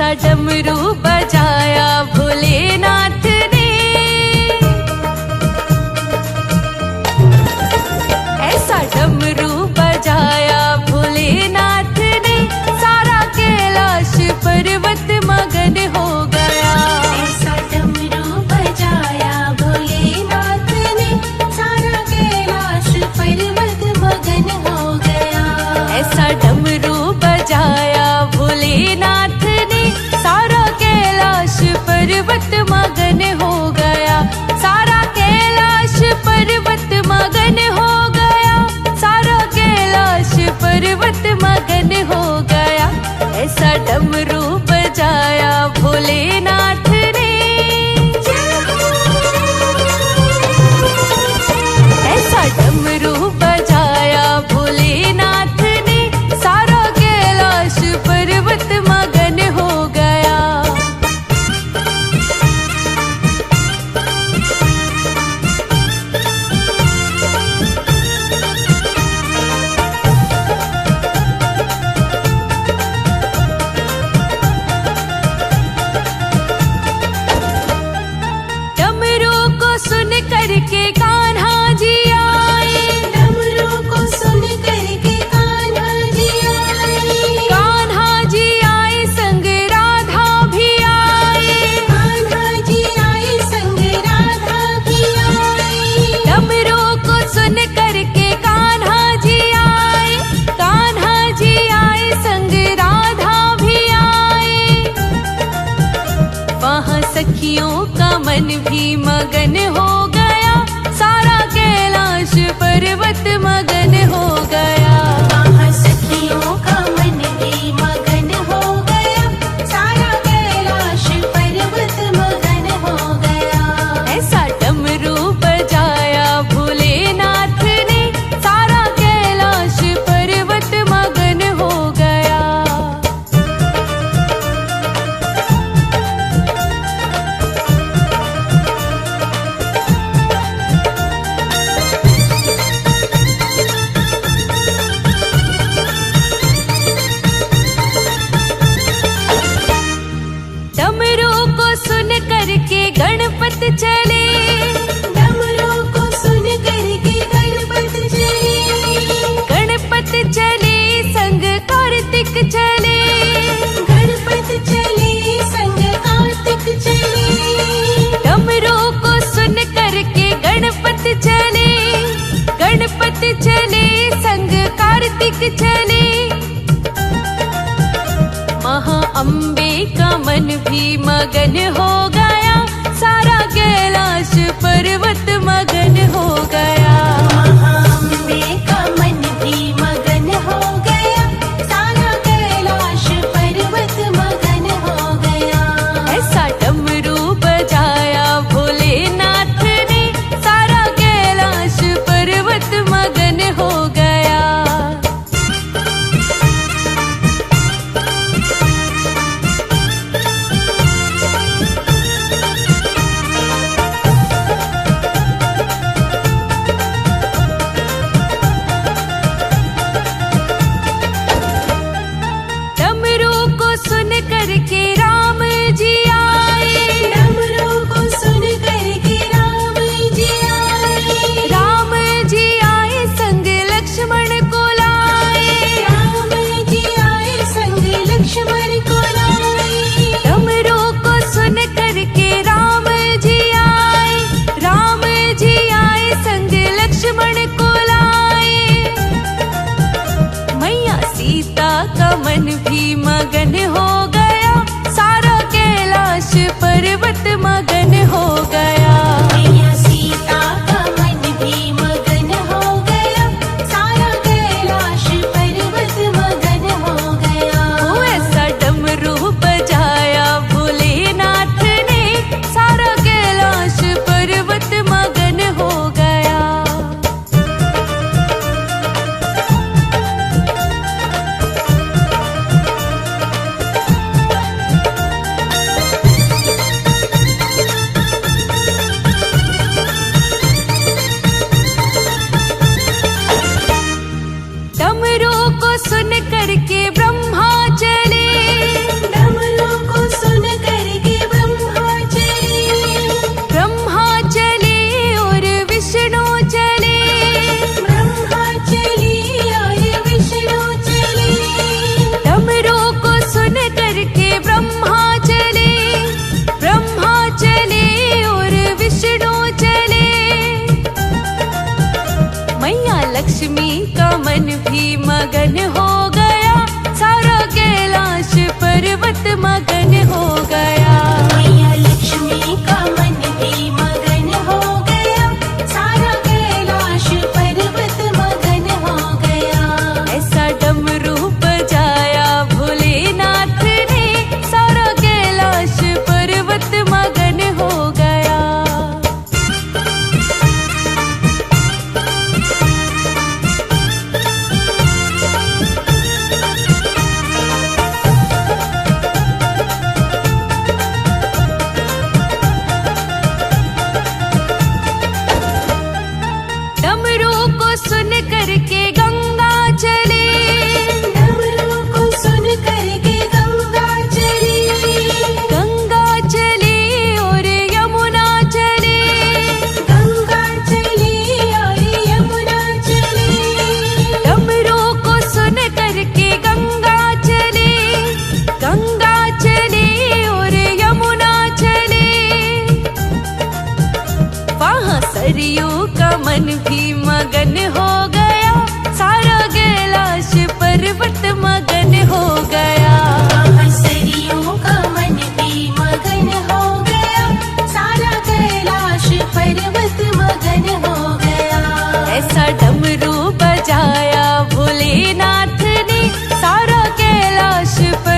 ऐसा डमरू बजाया भोलेनाथ ने, ऐसा डमरू बजाया भोलेनाथ ने, सारा कैलाश पर्वत मगन हो गया। ऐसा डमरू बजाया भोलेनाथ ने, सारा कैलाश पर्वत मगन हो गया। ऐसा डमरू बजाया भोलेनाथ ने, सारा कैलाश पर्वत मगन हो गया। सारा कैलाश पर्वत मगन हो गया, सारा कैलाश पर्वत मगन हो गया। ऐसा डमरू बजाया भोलेनाथ ने, ऐसा डमरू बजाया भोलेनाथ ने, सारा कैलाश पर्वत मगन हो गया। डमरू को सुन करके कान्हा जी आए, डमरू को सुन करके कान्हा जी आए। कान्हा जी आए संग राधा भी आए, कान्हा जी आए संग राधा भी आए। डमरू को सुन करके कान्हा जी आए, कान्हा जी आए संग राधा भी आए। वहाँ सखियों का मन भी मगन हो गया, सारा कैलाश पर्वत मगन हो गया। वहाँ सखियों का मन भी मगन हो गया, सारा कैलाश पर्वत मगन हो गया। ऐसा डमरू बजाया भोलेनाथ ने, सारा कैलाश पर्वत मगन हो गया। डमरू को सुन करके गणपत चले, डमरू को सुन करके गणपत चले। गणपत चले संग कार्तिक चले, गणपत चले संग कार्तिक चले। डमरू को सुन करके गणपत चले, गणपत चले संग कार्तिक चले। महा अम्बे का मन भी मगन हो गया, सारा कैलाश पर्वत मगन हो गया। महाअम्बे का मन भी मगन हो गया, सारा कैलाश पर्वत मगन हो गया। ऐसा डमरू बजाया भोलेनाथ ने, सारा कैलाश पर्वत मगन हो गया। डमरू को सुन करके राम जी आए, डमरू को सुन करके राम जी आए। राम जी आए संग लक्ष्मण को लाए, राम जी आए संग लक्ष्मण को लाए। डमरू को सुन करके राम जी आए, राम जी आए संग लक्ष्मण को लाए। मैया सीता का मन भी मगन हो गया, सारा कैलाश पर्वत मगन हो गया। मैया सीता का मन भी मगन हो गया, सारा कैलाश पर्वत मगन हो गया। ओ ऐसा डमरू बजाया भोलेनाथ ने, सारा कैलाश पर्वत मगन हो गया।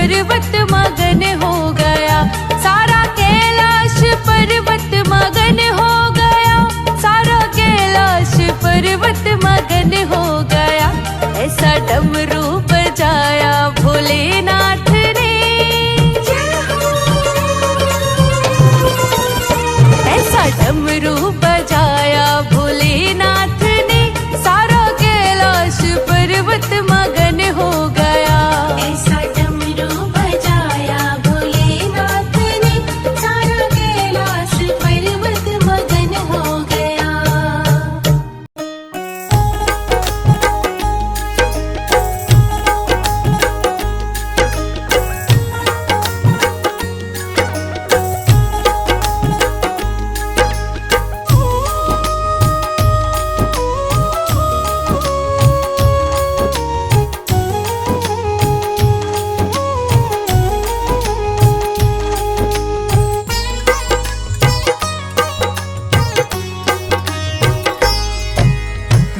पर्वत मगन हो गया, सारा कैलाश पर्वत मगन हो गया, सारा कैलाश पर्वत मगन हो गया। ऐसा डमरू बजाया भोलेनाथ ने, ऐसा डमरू बजाया भोलेनाथ ने, सारा कैलाश पर्वत मगन हो गया। ऐसा डमरू बजाया भोलेनाथ ने, सारा कैलाश पर्वत मगन हो गया।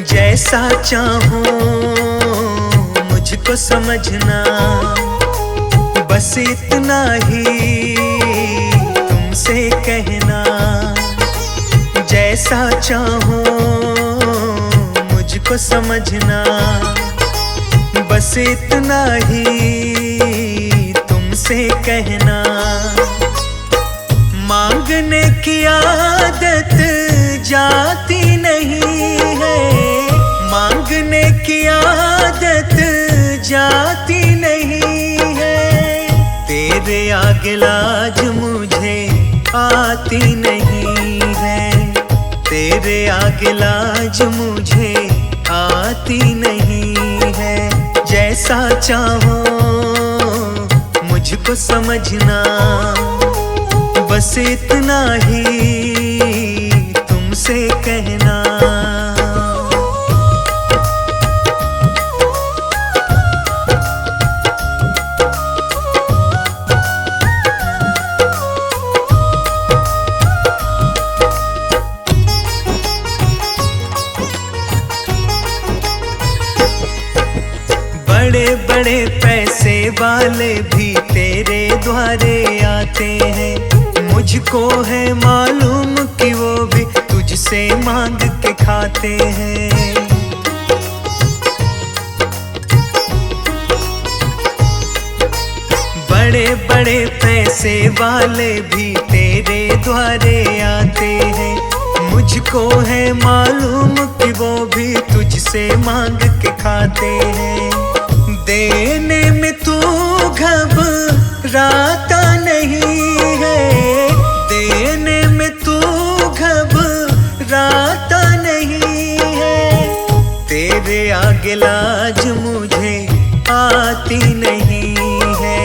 जैसा चाहो मुझको समझना, बस इतना ही तुमसे कहना। जैसा चाहो मुझको समझना, बस इतना ही तुमसे कहना। मांगने की आदत जाती नहीं है, मांगने की आदत जाती नहीं है। तेरे आगे लाज मुझे आती नहीं है, तेरे आगे लाज मुझे आती नहीं है। जैसा चाहो मुझको समझना, बस इतना ही तुमसे कहना। बड़े बड़े पैसे वाले भी तेरे द्वारे आते हैं, मुझको है मालूम कि वो भी तुझसे मांग के खाते हैं। बड़े बड़े पैसे वाले भी तेरे द्वारे आते हैं, मुझको है मालूम कि वो भी तुझसे मांग के खाते हैं। देने में तू घबराता नहीं है, देने में तू घबराता नहीं है। तेरे आगे लाज मुझे आती नहीं है,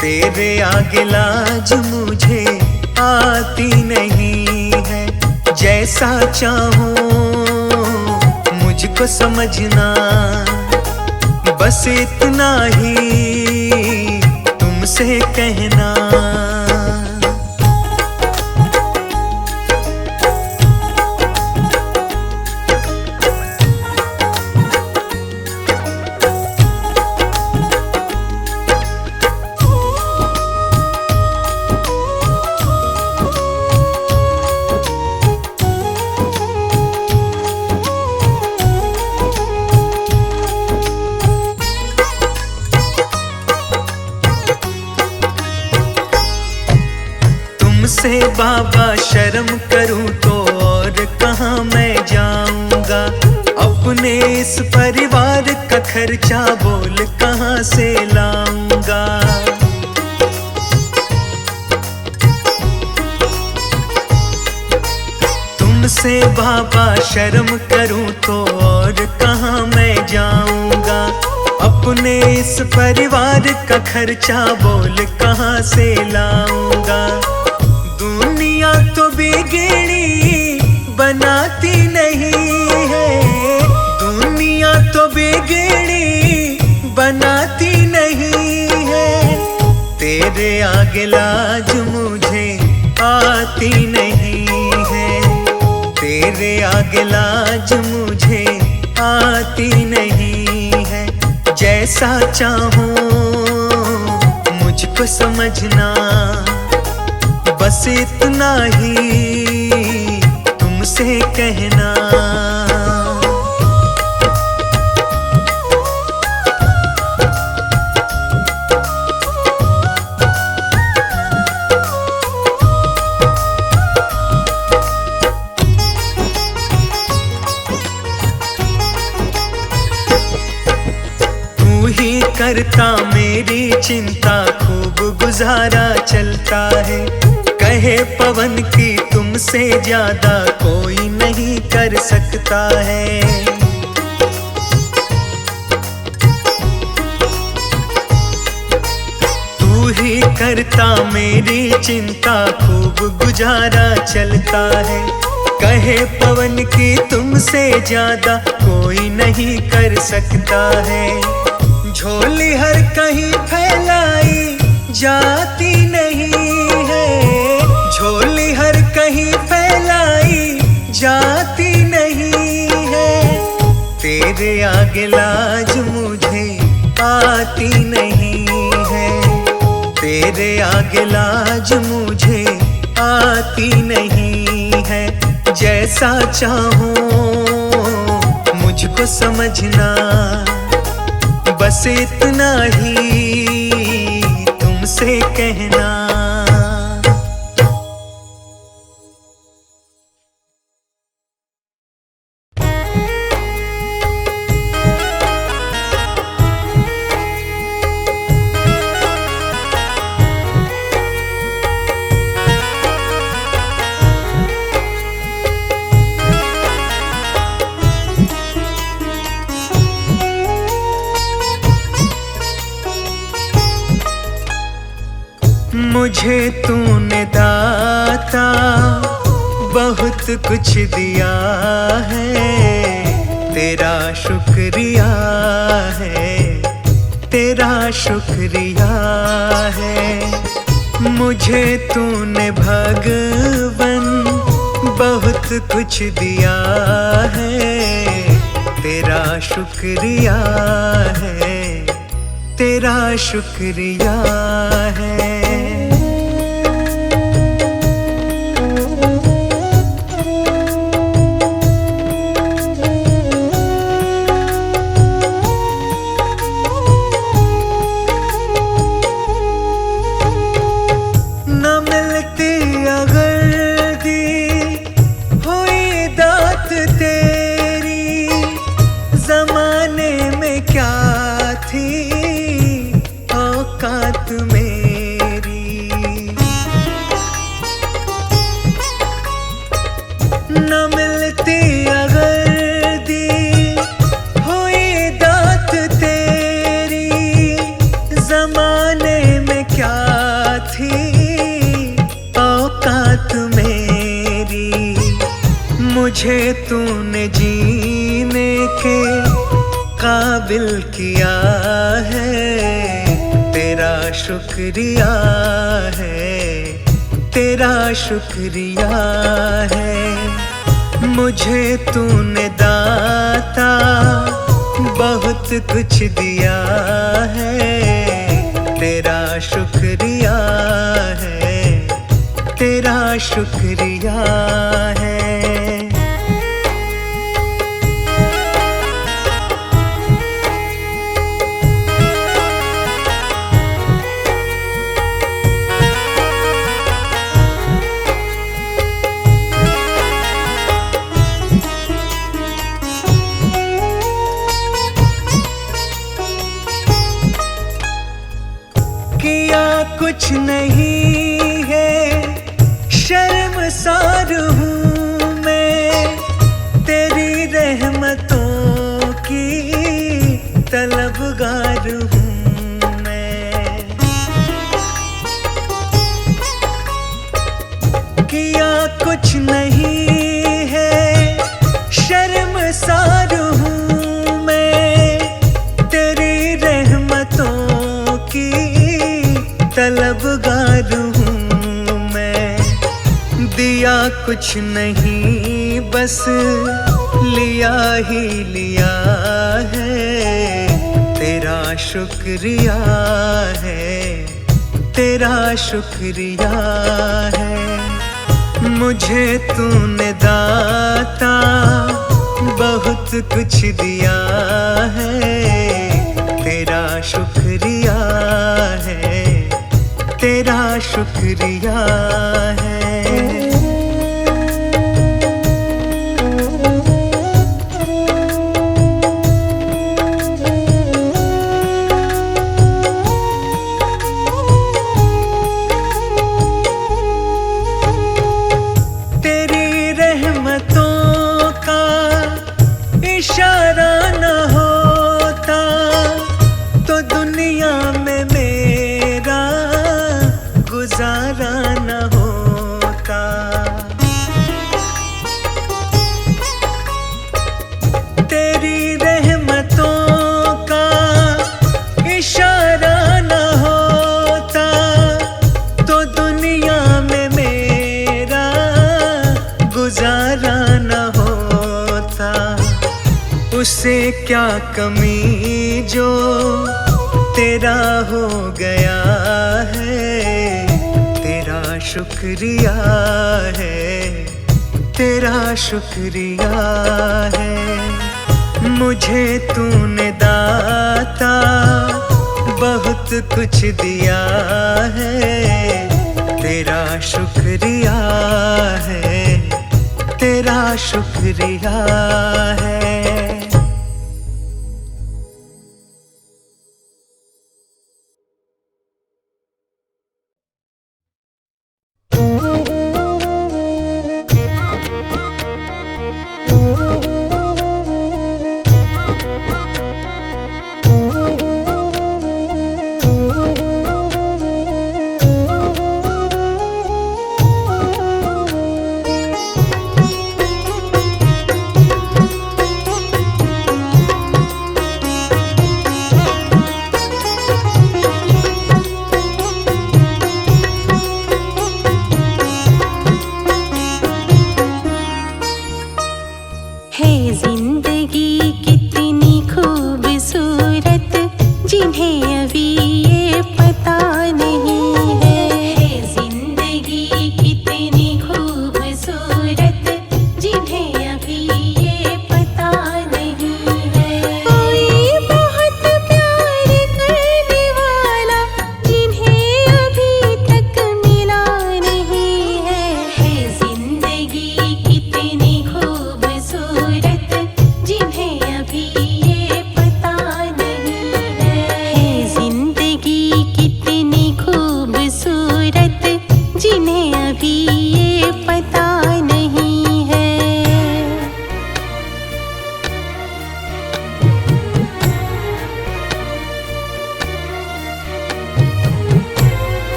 तेरे आगे लाज मुझे आती नहीं है। जैसा चाहो मुझको समझना, बस इतना ही तुमसे कहना। तुमसे बाबा शर्म करूं तो और कहाँ मैं जाऊंगा। अपने इस परिवार का खर्चा बोल कहाँ से लाऊंगा। तुमसे बाबा शर्म करूं तो और कहाँ मैं जाऊंगा। अपने इस परिवार का खर्चा बोल कहाँ से लाऊंगा। दुनिया तो बिगड़ी बनाती नहीं है, दुनिया तो बिगड़ी बनाती नहीं है। तेरे आगे लाज मुझे आती नहीं है, तेरे आगे लाज मुझे आती नहीं है। जैसा चाहूं मुझको समझना, बस इतना ही तुमसे कहना। करता मेरी चिंता, खूब गुजारा चलता है। कहे पवन की तुमसे ज्यादा कोई नहीं कर सकता है। तू ही करता मेरी चिंता, खूब गुजारा चलता है। कहे पवन की तुमसे ज्यादा कोई नहीं कर सकता है। झोली हर कहीं फैलाई जाती नहीं है, झोली हर कहीं फैलाई जाती नहीं है। तेरे आगे लाज मुझे आती नहीं है, तेरे आगे लाज मुझे आती नहीं है। जैसा चाहो मुझको समझना, बस इतना ही तुमसे कहना। मुझे तूने दाता बहुत कुछ दिया है, तेरा शुक्रिया है, तेरा शुक्रिया है। मुझे तूने भगवन बहुत कुछ दिया है, तेरा शुक्रिया है, तेरा शुक्रिया है। मुझे तूने जीने के काबिल किया है, तेरा शुक्रिया है, तेरा शुक्रिया है। मुझे तूने दाता बहुत कुछ दिया है, तेरा शुक्रिया है, तेरा शुक्रिया है। किया कुछ नहीं है, शर्मसार हूँ मैं, तेरी रहमतों की तलबगार हूँ मैं। किया कुछ नहीं है, शर्मसार हूँ मैं, तेरी रहमतों की तलबगार हूँ मैं। दिया कुछ नहीं बस लिया ही लिया है, तेरा शुक्रिया है, तेरा शुक्रिया है। मुझे तूने दाता बहुत कुछ दिया है, तेरा शुक्रिया है, तेरा शुक्रिया है। इशारा न होता तो दुनिया में मेरा गुजारा न होता। तेरी रहमतों का इशारा न होता तो दुनिया में मेरा गुजारा न होता। उसे क्या कमी जो तेरा हो गया है, तेरा शुक्रिया है, तेरा शुक्रिया है। मुझे तूने दाता बहुत कुछ दिया है, तेरा शुक्रिया है, तेरा शुक्रिया है।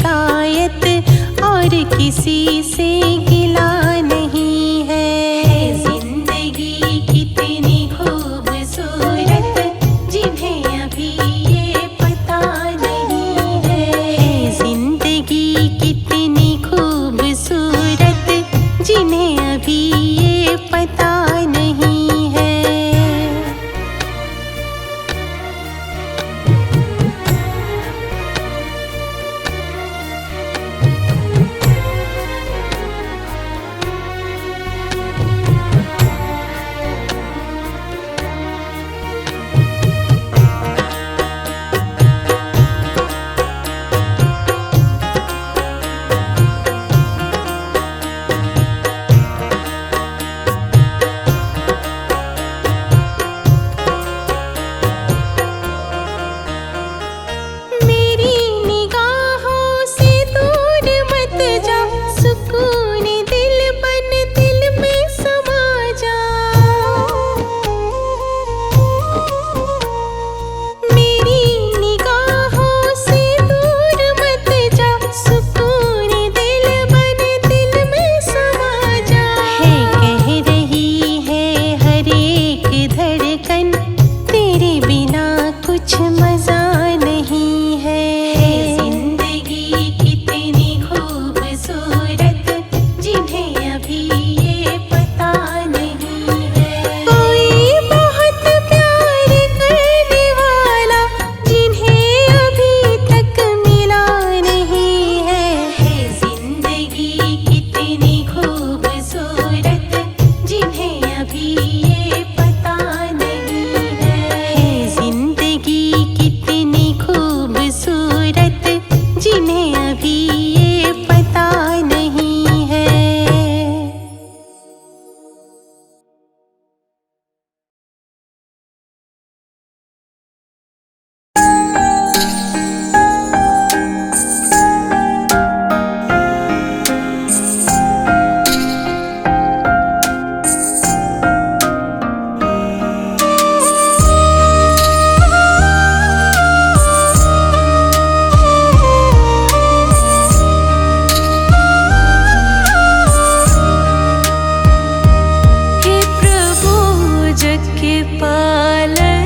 शिकायत और किसी से गिला नहीं है। जिंदगी कितनी खूबसूरत जिन्हें अभी ये पता नहीं है। जिंदगी कितनी खूबसूरत जिन्हें अभी ये पता नहीं है। मेरी निगाहों से दूर मत जा, सुकून दिल बन दिल में समा जा। मेरी निगाहों से दूर मत जा, सुकून दिल बन दिल में समा जा। है कह रही है हर एक धड़कन, तेरे बिना कुछ मजा नहीं है। जिंदगी कितनी खूबसूरत जिन्हें अभी ये पता नहीं है। कोई बहुत प्यार करने वाला जिन्हें अभी तक मिला नहीं है। जिंदगी कितनी खूबसूरत जिन्हें अभी ये पता नहीं है। जिंदगी कितनी खूबसूरत जिन्हें अभी ये पता नहीं है। हे प्रभु जग के पालनहारे,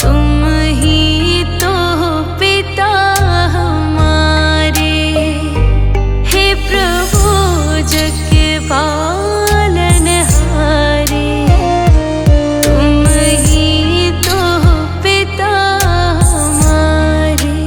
तुम ही तो पिता हमारे। हे प्रभु जग के पालनहारे, तुम ही तो पिता हमारे।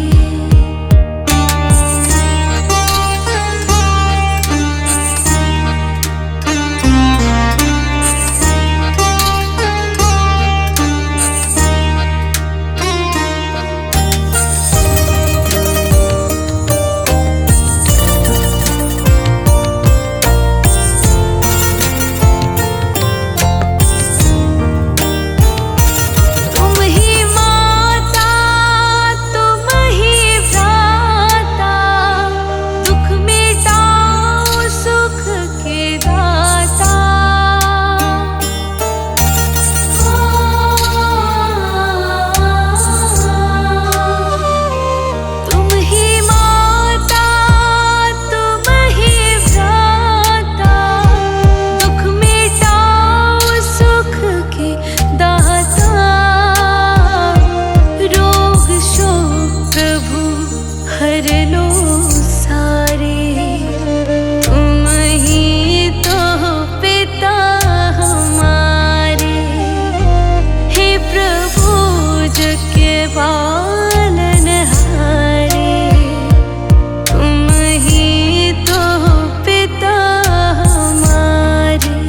तुम ही माता, तुम ही भ्राता, दुख मिटाओ सुख के दाता। तुम ही माता, तुम ही भ्राता, दुख मिटाओ सुख के दाता। रोग शोक प्रभु हर लो सारे, तुम ही तो पिता हमारे। हे प्रभु जग के पालनहारे, तुम ही तो पिता हमारे।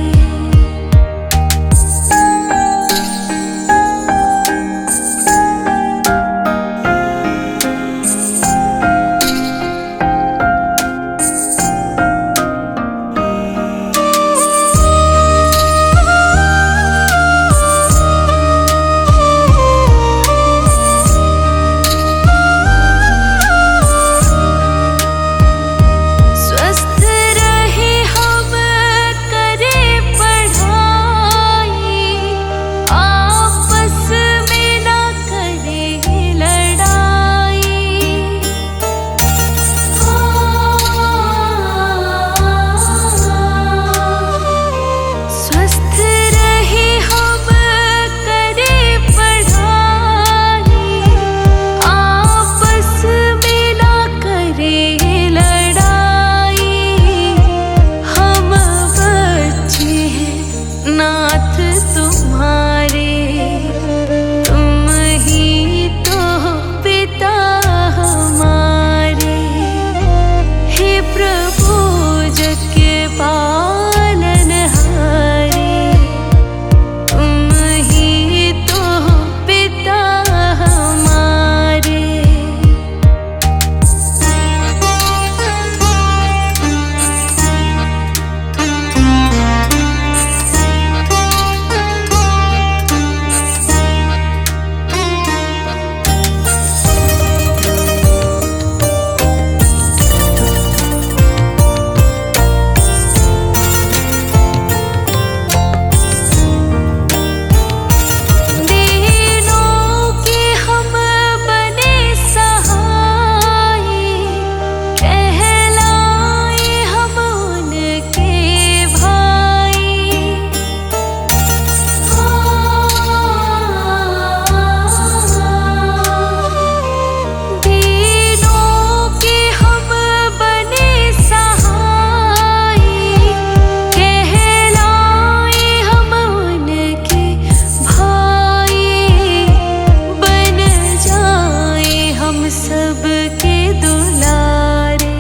सबके दुलारे,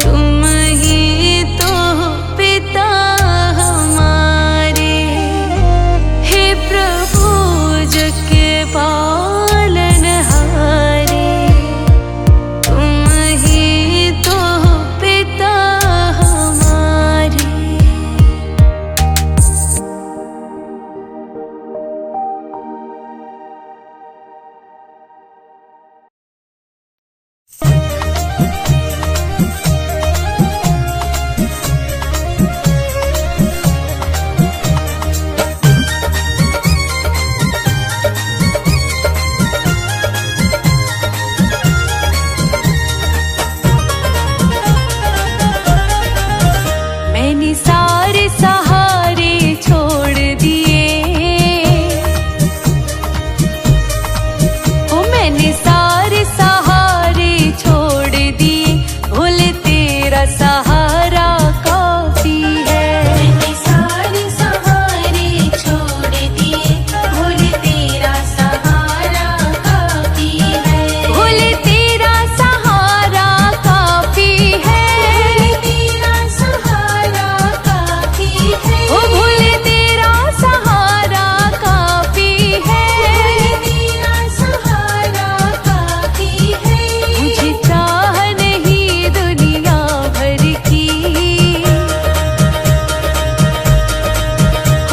तुम ही तो पिता हमारे। हे प्रभु जग के पालनहारे, तुम ही तो पिता हमारे। मैंने सारे सहारे छोड़ दिए, ओ मैंने सारे सहारे छोड़ दिए, भूल तेरा सहारा काफी है। मैंने सारे सहारे छोड़ दिए, भूल तेरा सहारा काफी है। भूल तेरा सहारा काफी है, तेरा सहारा काफी है। ओ भूल तेरा सहारा काफी है। तेरा सहारा काफी है। मुझे चाह नहीं दुनिया भर की,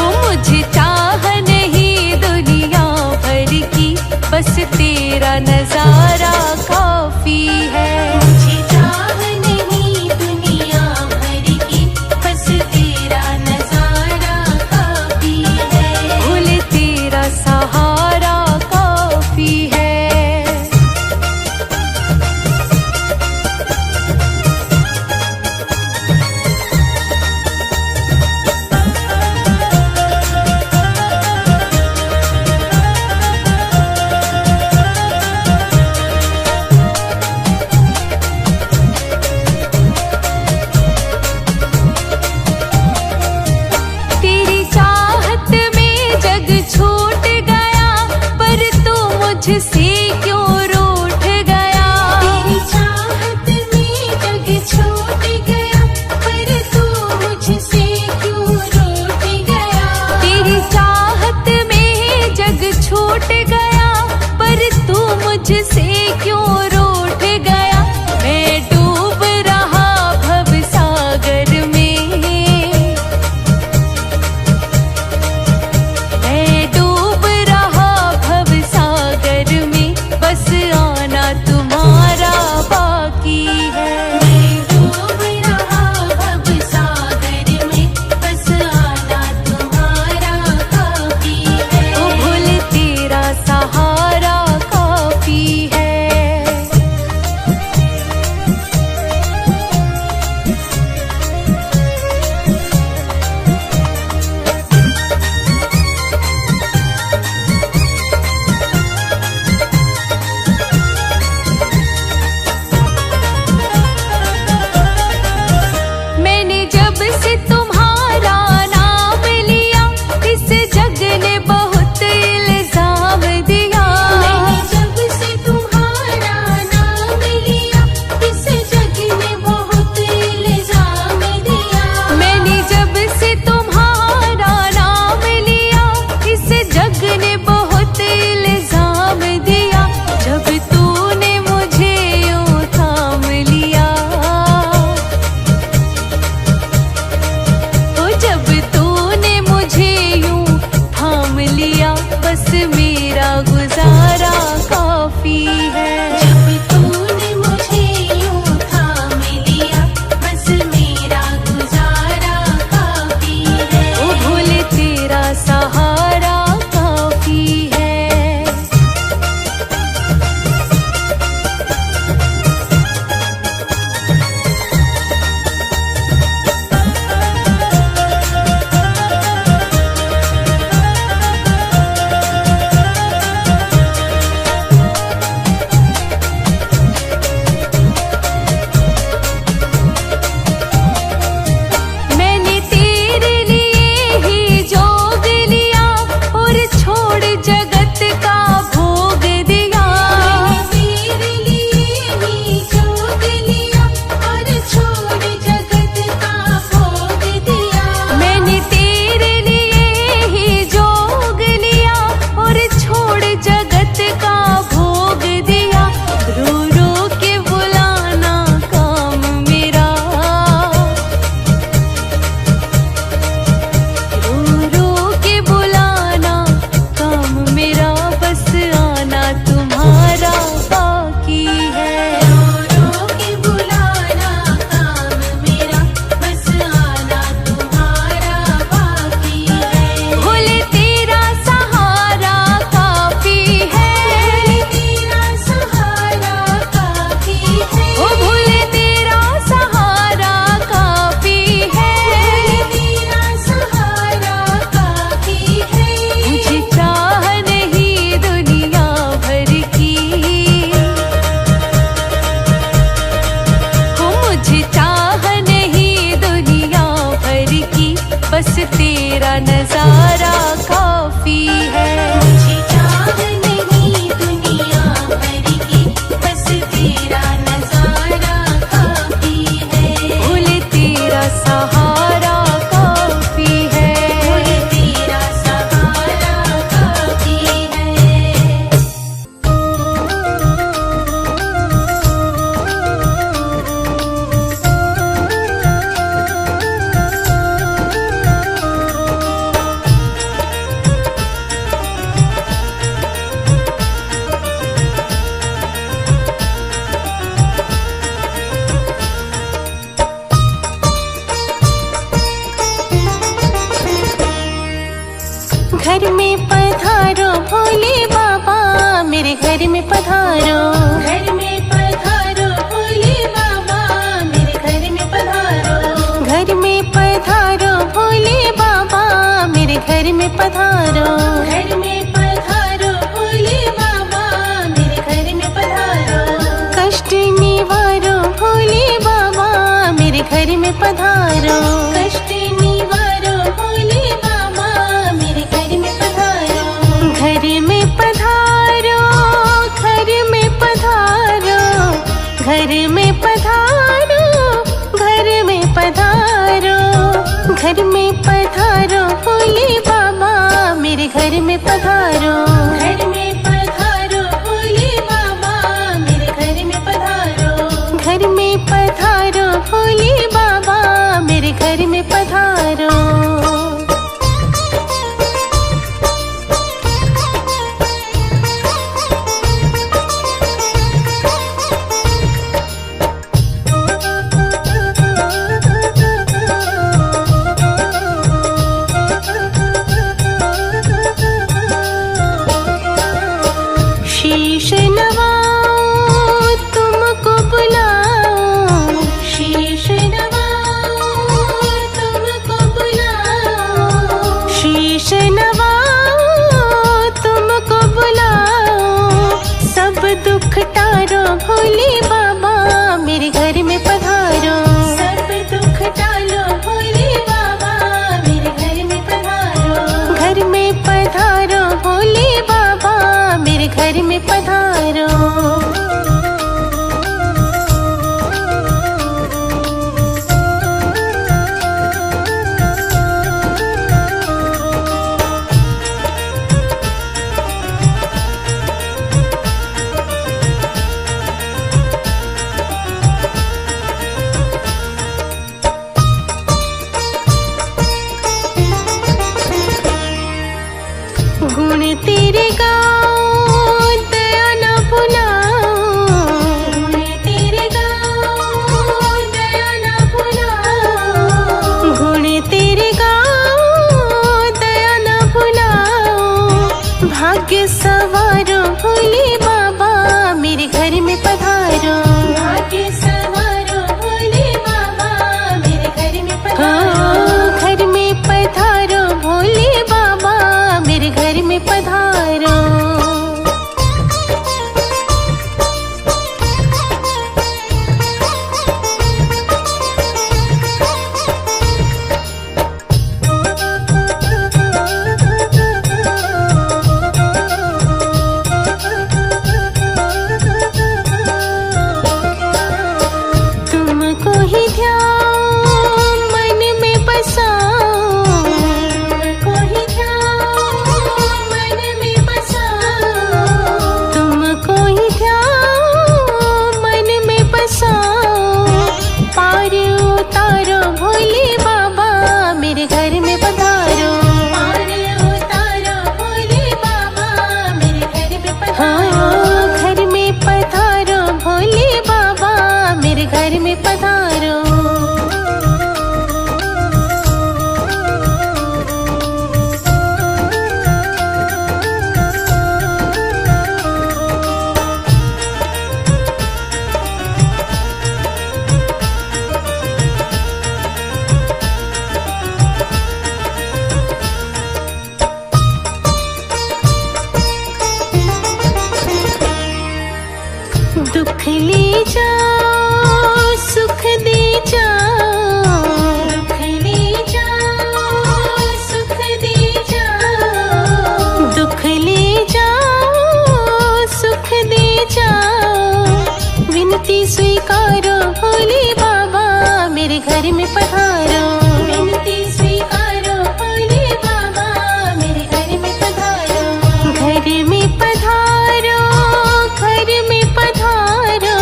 ओ मुझे चाह नहीं दुनिया भर की, बस तेरा नजारा काफी है। मुझे चाह नहीं दुनिया भर की, बस तेरा नजारा काफी है। भूल तेरा सहारा काफी है। तेरी चाहत में जग छूट गया, पर तू मुझसे क्यों रूठ गया। तेरी चाहत में जग छूट गया, पर तू मुझसे क्यों रूठ गया। तेरी चाहत में जग छूट गया, पर तू मुझसे क्यों रूठ गया। मैं डूब रहा भव सागर में, मैं डूब रहा भव सागर में, कष्ट निवारो भोले बाबा मेरे घर में पधारो। कष्ट निवारो भोले बाबा मेरे घर में पधारो। घर में पधारो, घर में पधारो, घर में पधारो, घर में पधारो, घर में पधारो भोले बाबा मेरे घर में पधारो। घर में पधारो भोले बाबा मेरे घर में पधारो। घर में पधारो भोले बाबा मेरे घर में पधारो। शीश नवाओ तुमको बुलाओ, शीश नवाओ तुमको बुलाओ, शीश नवाओ तुमको बुलाओ। सब दुख टारो भोले बाबा मेरे घर में पधारो। सब दुख टालो भोले बाबा मेरे घर में पधारो। घर में पधारो भोले बाबा मेरे घर में पधारो। गुण तेरे गाओ दया न भुलाओ, गुण तेरे गाओ दया न भुलाओ, गुण तेरे गाओ दया न भुलाओ। भाग्य सवारो भोले बाबा मेरे घर में पधारो। भाग्य सवारो भोले बाबा मेरे घर में पधारो। घर में पधारो भोले बाबा मेरे घर में पधारो। तुमको ही ध्यान मन में बसाओ, तुमको ही ध्यान मन में बसाओ, तुमको ही ध्यान मन में बसाओ। पार उतारो भोले बाबा मेरे घर में पधारो। पार उतारो भोले बाबा मेरे घर में पधारो। घर में पधारो भोले बाबा मेरे घर में पधारो। दुख ले जाओ सुख दे जाओ, दुख ले जाओ सुख दे जाओ, दुख ले जाओ सुख दे जाओ। विनती स्वीकारो भोले बाबा मेरे घर में पधारो। विनती स्वीकारो भोले बाबा मेरे घर में पधारो। घर में पधारो, घर में पधारो,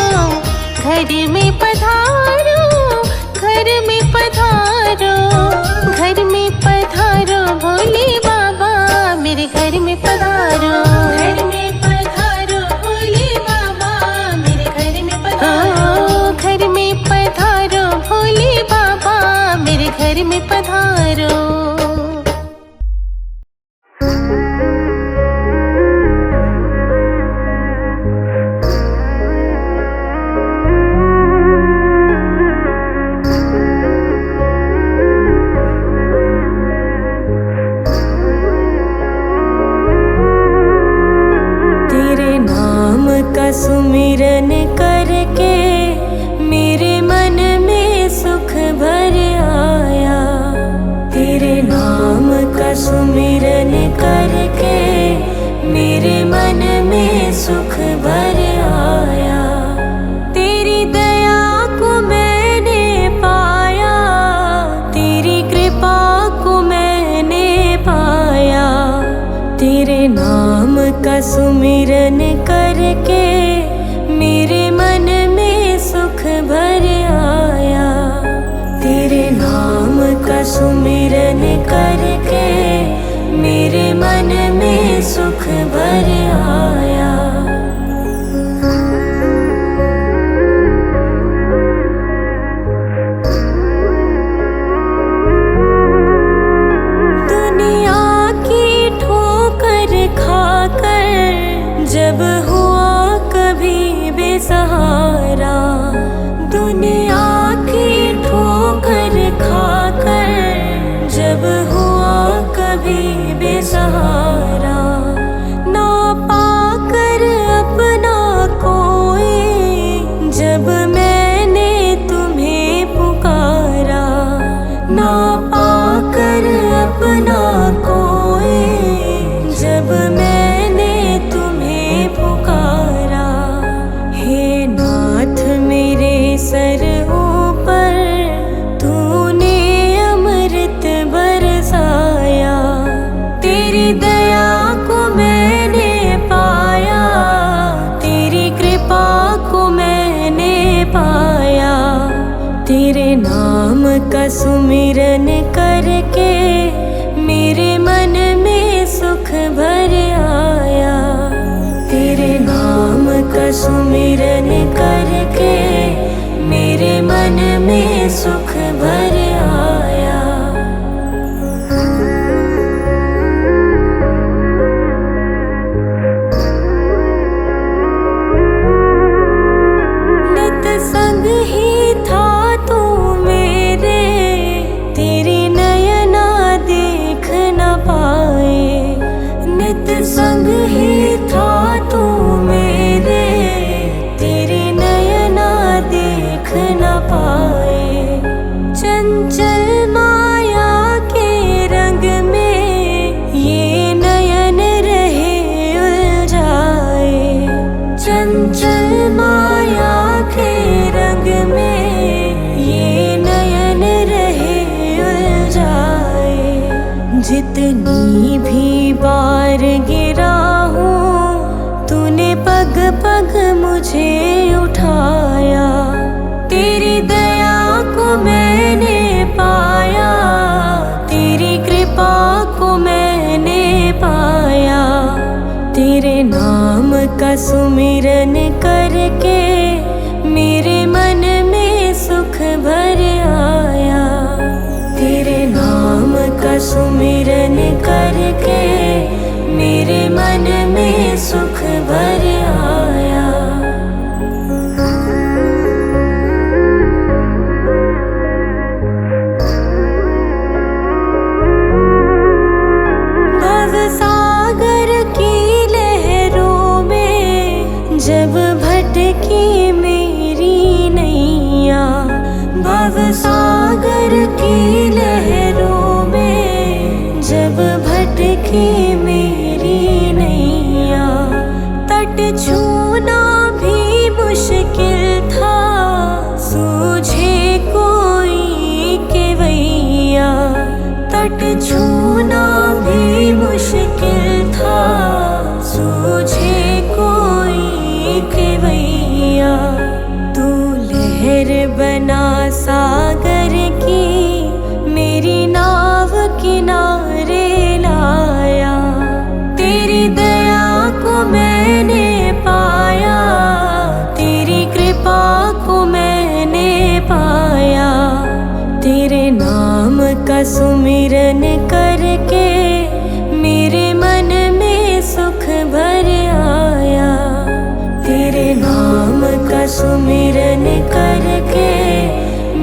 घर में पधारो, घर में पधारो, घर में पधारो भोले बाबा मेरे घर में पधारो। घर में पधारो भोले बाबा मेरे घर में पधारो। घर में पधारो भोले बाबा मेरे मन में सुख भर आया। तेरी दया को मैंने पाया, तेरी कृपा को मैंने पाया। तेरे नाम का सुमिरन करके मेरे मन में सुख भर आया। तेरे नाम का सुमिरन करके मेरे मन में सुख भर आया। दुनिया की ठोकर खाकर जब हुआ कभी बेसहारा, दुनिया की ठोकर खाकर जब हुआ कभी बेसहारा, ना पाकर अपना कोई जब मैंने तुम्हें पुकारा, ना पाकर अपना कोई जब मैंने तुम्हें पुकारा। हे नाथ मेरे सर ऊपर तूने अमृत बरसाया। तेरी दया को मैंने पाया, तेरी कृपा को मैंने पाया। तेरे नाम का सुमिरन करके मेरे मन में सुख भर आया। तेरे नाम का सुमिरन करके मेरे मन में सुख भर आया। नित संग ही था तू मेरे, तेरी नयना देख न पाए। नित संग ही था तू मेरे, तेरी नयना देख न पाए। चंचल माया के रंग में ये नयन रहे उलझाए। चंचल माया के रंग में ये नयन रहे उलझाए। जितनी भी बार गिरा हूँ तूने पग पग मुझे उठाया। तेरी दया को मैंने पाया, तेरी कृपा को मैंने पाया। तेरे नाम का सुमिरन करके मेरे मन में सुख भर आया। तेरे नाम का सुमिरन करके मेरे मन में सुख भर आया। भव सागर की लहरों में जब भटकी मेरी नैया, भव सागर की लहरों में जब भटकी मेरी नैया। तट छूना भी मुश्किल था, सूझे कोई केवैया। तट छूना भी मुश्किल था, सूझे कोई केवैया। तू लहर बना सागर की मेरी नाव किनारे लाया। तेरी दया को मैंने पाया, तेरी कृपा को मैंने पाया। तेरे नाम का सुमिरन करके मेरे मन में सुख भर आया। तेरे नाम का सुमिरन करके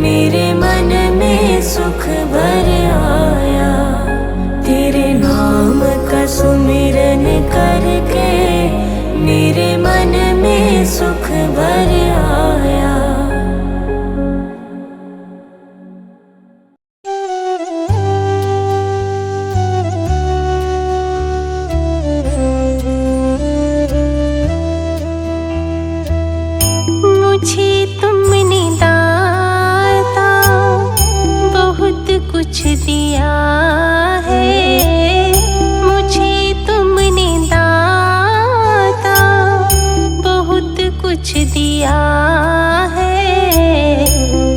मेरे मन में सुख भर आया। तेरे नाम का सुमिरन करके मेरे मन में सुख भर आया। शुक्रिया है,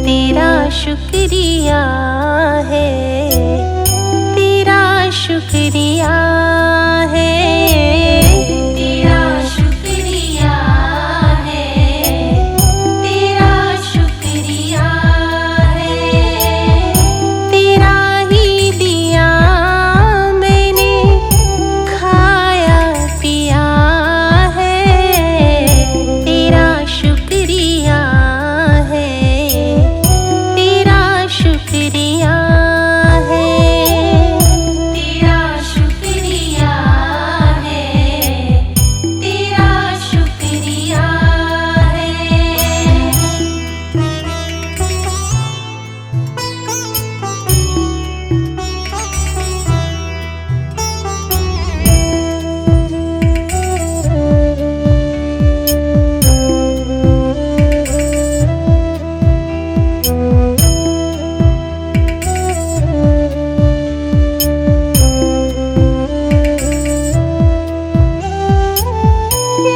तेरा शुक्रिया है, तेरा शुक्रिया है, तेरा शुक्रिया है, तेरा शुक्रिया है, तेरा ही दिया मैंने खाया पिया है, तेरा शुक्रिया है, तेरा शुक्रिया है, तेरा शुक्रिया है, तेरा शुक्रिया है।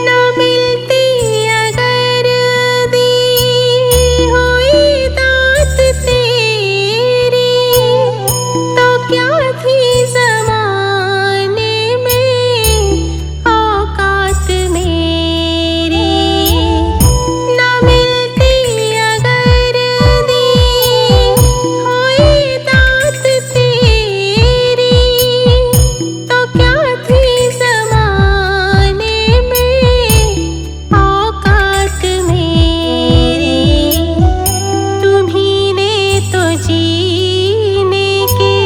न मिलती अगर दी हुई दात तेरी, तो क्या थी ज़माने में औकात मेरी। न मिलती अगर दी हुई दात तेरी, तो क्या थी ज़माने में औकात मेरी। तुम्ही ने तो जीने के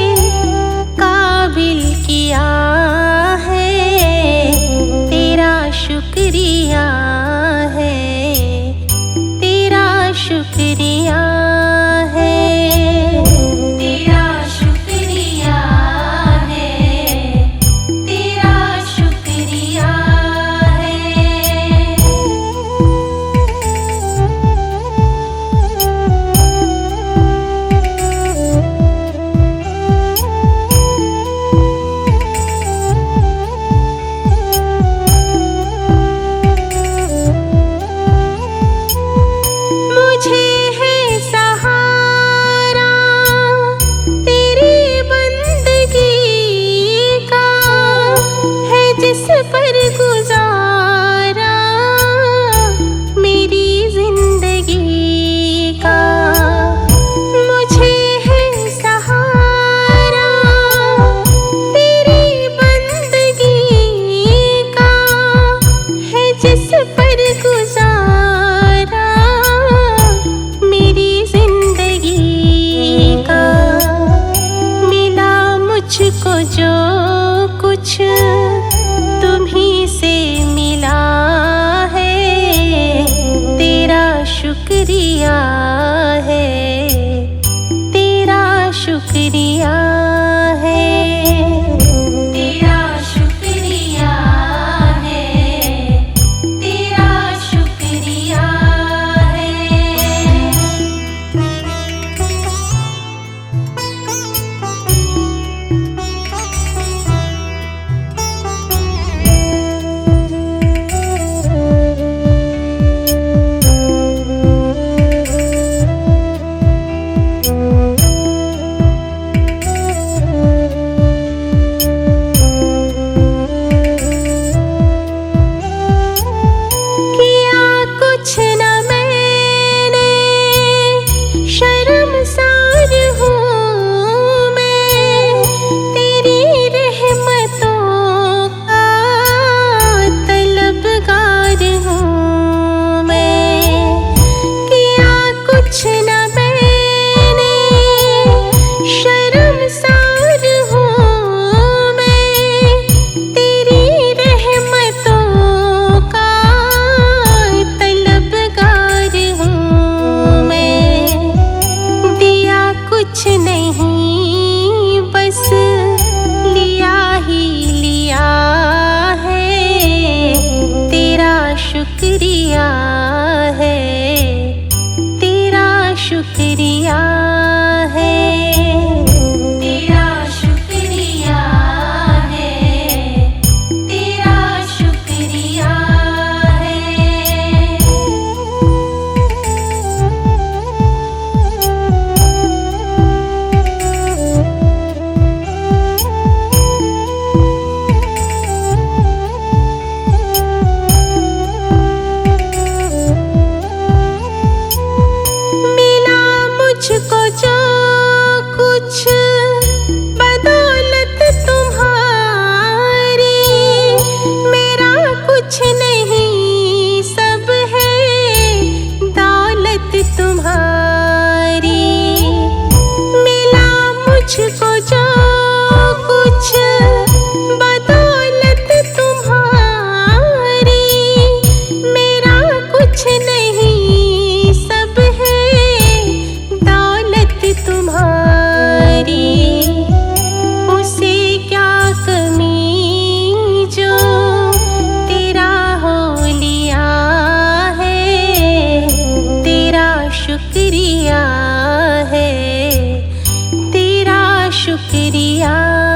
काबिल किया है, तेरा शुक्रिया है, तेरा शुक्रिया है, तेरा शुक्रिया है, तेरा शुक्रिया है। मुझे है सहारा तेरी बंदगी का, है जिस पर गुजारा मेरी जिंदगी का। मुझे है सहारा तेरी बंदगी का, है जिस पर गुजारा मेरी जिंदगी का। मिला मुझको जो कुछ तुम्ही से मिला है, तेरा शुक्रिया है, तेरा शुक्रिया है, तेरा शुक्रिया है, तेरा शुक्रिया है। किया कुछ न मैंने, शर्मसार हूँ मैं, तेरी रहमतों का तलबगार हूँ मैं। किया कुछ न मैंने, शर्मसार हूँ मैं, तेरी रहमतों का तलबगार हूँ मैं। दिया कुछ नहीं बस लिया ही लिया है, तेरा शुक्रिया है, तेरा शुक्रिया है, तेरा शुक्रिया है, तेरा शुक्रिया है। शुक्रिया।